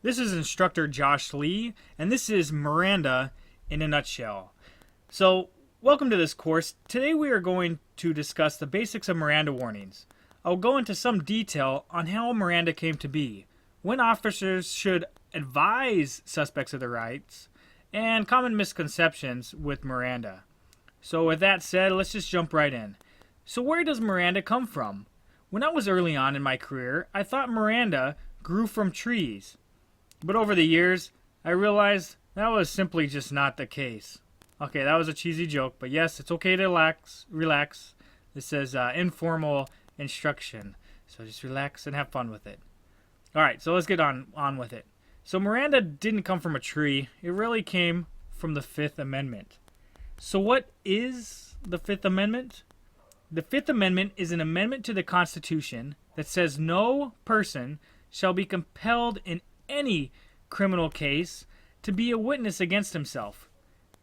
This is instructor Josh Lee, and this is Miranda in a nutshell. So, welcome to this course. Today we are going to discuss the basics of Miranda warnings. I'll go into some detail on how Miranda came to be, when officers should advise suspects of their rights, and common misconceptions with Miranda. So with that said, let's just jump right in. So where does Miranda come from? When I was early on in my career, I thought Miranda grew from trees. But over the years, I realized that was simply just not the case. Okay, that was a cheesy joke, but yes, it's okay to relax. This is informal instruction, so just relax and have fun with it. Alright, so let's get on with it. So Miranda didn't come from a tree. It really came from the Fifth Amendment. So what is the Fifth Amendment? The Fifth Amendment is an amendment to the Constitution that says no person shall be compelled in any criminal case to be a witness against himself.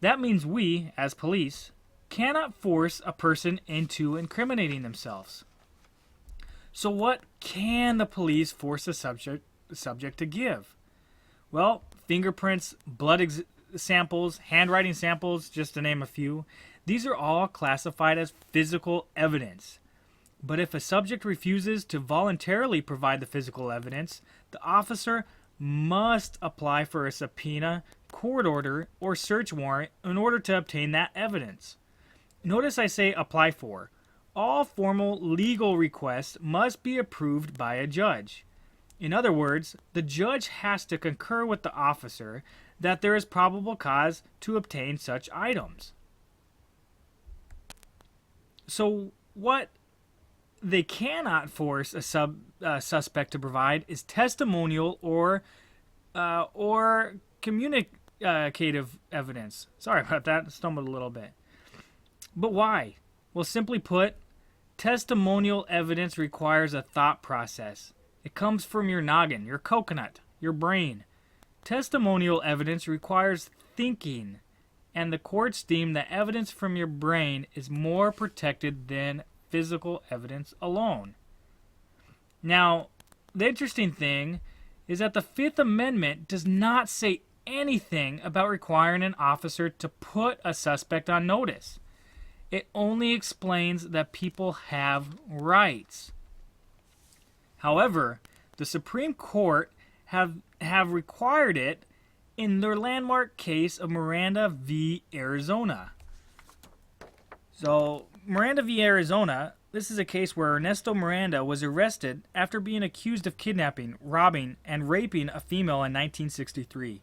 That means we, as police, cannot force a person into incriminating themselves. So what can the police force the subject to give? Well, fingerprints, blood samples, handwriting samples, just to name a few. These are all classified as physical evidence. But if a subject refuses to voluntarily provide the physical evidence, the officer must apply for a subpoena, court order, or search warrant in order to obtain that evidence. Notice I say apply for. All formal legal requests must be approved by a judge. In other words, the judge has to concur with the officer that there is probable cause to obtain such items. So what they cannot force a suspect to provide is testimonial or communicative evidence. Sorry about that, I stumbled a little bit. But why? Well, simply put, testimonial evidence requires a thought process. It comes from your noggin, your coconut, your brain. Testimonial evidence requires thinking, and the courts deem that evidence from your brain is more protected than physical evidence alone. Now, the interesting thing is that the Fifth Amendment does not say anything about requiring an officer to put a suspect on notice. It only explains that people have rights. However, the Supreme Court have required it in their landmark case of Miranda v. Arizona. So, Miranda v. Arizona, this is a case where Ernesto Miranda was arrested after being accused of kidnapping, robbing, and raping a female in 1963.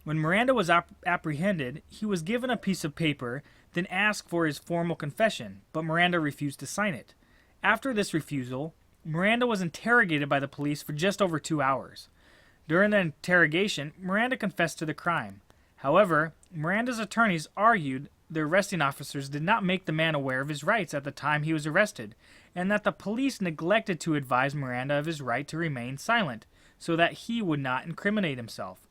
When Miranda was apprehended, he was given a piece of paper, then asked for his formal confession, but Miranda refused to sign it. After this refusal, Miranda was interrogated by the police for just over 2 hours. During the interrogation, Miranda confessed to the crime. However, Miranda's attorneys argued the arresting officers did not make the man aware of his rights at the time he was arrested, and that the police neglected to advise Miranda of his right to remain silent, so that he would not incriminate himself.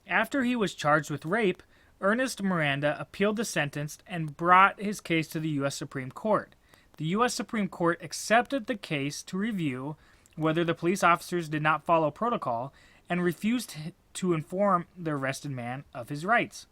After he was charged with rape, Ernest Miranda appealed the sentence and brought his case to the U.S. Supreme Court. The U.S. Supreme Court accepted the case to review whether the police officers did not follow protocol and refused to inform the arrested man of his rights.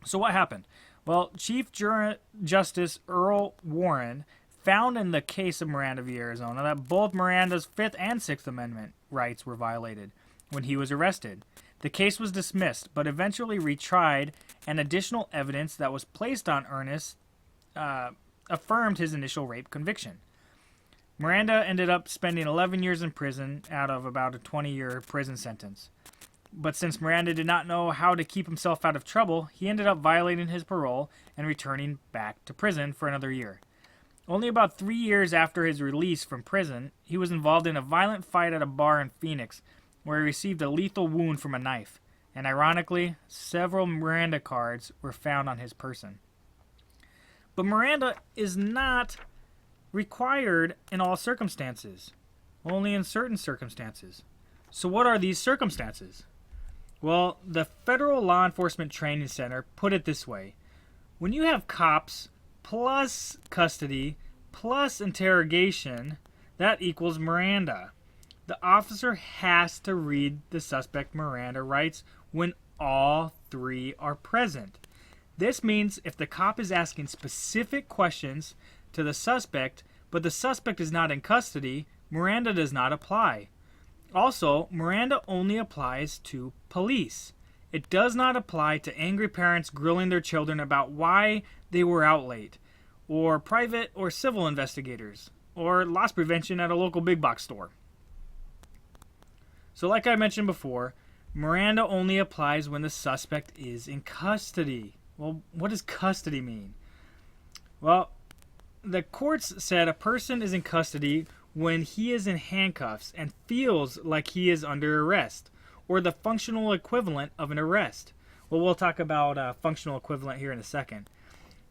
So what happened? Well, Chief Justice Earl Warren found in the case of Miranda v. Arizona that both Miranda's Fifth and Sixth Amendment rights were violated when he was arrested. The case was dismissed, but eventually retried, and additional evidence that was placed on Ernest affirmed his initial rape conviction. Miranda ended up spending 11 years in prison out of about a 20-year prison sentence. But since Miranda did not know how to keep himself out of trouble, he ended up violating his parole and returning back to prison for another year. Only about 3 years after his release from prison, he was involved in a violent fight at a bar in Phoenix, where he received a lethal wound from a knife, and ironically, several Miranda cards were found on his person. But Miranda is not required in all circumstances, only in certain circumstances. So what are these circumstances? Well, the Federal Law Enforcement Training Center put it this way. When you have cops plus custody plus interrogation, that equals Miranda. The officer has to read the suspect Miranda rights when all three are present. This means if the cop is asking specific questions to the suspect, but the suspect is not in custody, Miranda does not apply. Also, Miranda only applies to police. It does not apply to angry parents grilling their children about why they were out late, or private or civil investigators, or loss prevention at a local big box store. So like I mentioned before, Miranda only applies when the suspect is in custody. Well, what does custody mean? Well, the courts said a person is in custody when he is in handcuffs and feels like he is under arrest, or the functional equivalent of an arrest. Well, we'll talk about functional equivalent here in a second.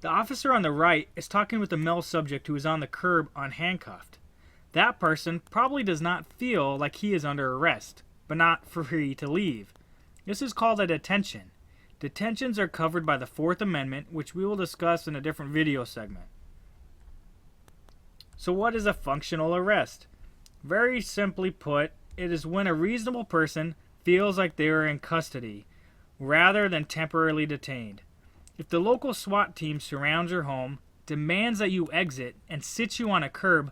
The officer on the right is talking with the male subject who is on the curb unhandcuffed. That person probably does not feel like he is under arrest, but not free to leave. This is called a detention. Detentions are covered by the Fourth Amendment, which we will discuss in a different video segment. So what is a functional arrest? Very simply put, it is when a reasonable person feels like they are in custody, rather than temporarily detained. If the local SWAT team surrounds your home, demands that you exit, and sits you on a curb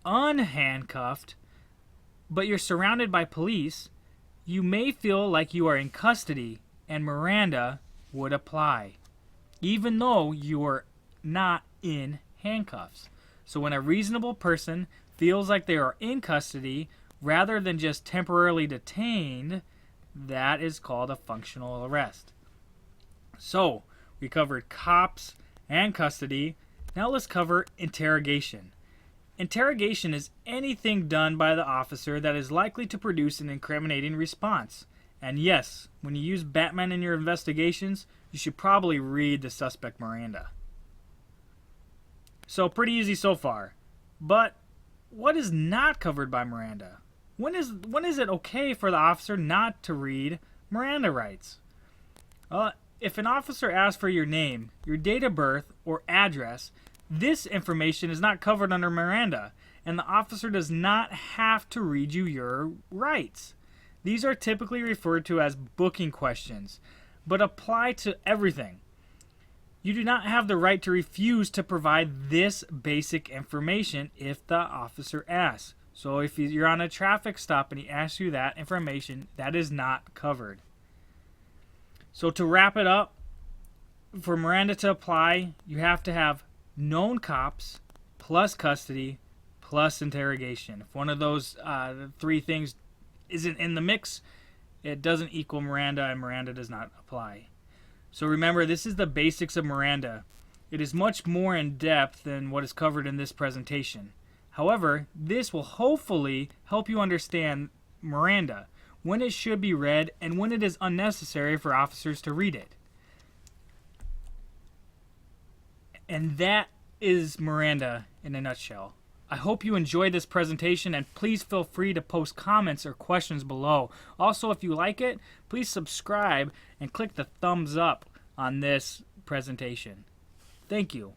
unhandcuffed, but you're surrounded by police, you may feel like you are in custody, and Miranda would apply, even though you are not in handcuffs. So when a reasonable person feels like they are in custody rather than just temporarily detained, that is called a functional arrest. So we covered cops and custody. Now let's cover interrogation. Interrogation is anything done by the officer that is likely to produce an incriminating response. And yes, when you use Batman in your investigations, you should probably read the suspect Miranda. So pretty easy so far. But what is not covered by Miranda? When is it okay for the officer not to read Miranda rights? If an officer asks for your name, your date of birth, or address, this information is not covered under Miranda, and the officer does not have to read you your rights. These are typically referred to as booking questions, but apply to everything. You do not have the right to refuse to provide this basic information if the officer asks. So if you're on a traffic stop and he asks you that information, that is not covered. So to wrap it up, for Miranda to apply, you have to have known cops plus custody plus interrogation. If one of those three things isn't in the mix, it doesn't equal Miranda, and Miranda does not apply. So remember, this is the basics of Miranda. It is much more in depth than what is covered in this presentation. However, this will hopefully help you understand Miranda, when it should be read, and when it is unnecessary for officers to read it. And that is Miranda in a nutshell. I hope you enjoyed this presentation, and please feel free to post comments or questions below. Also, if you like it, please subscribe and click the thumbs up on this presentation. Thank you.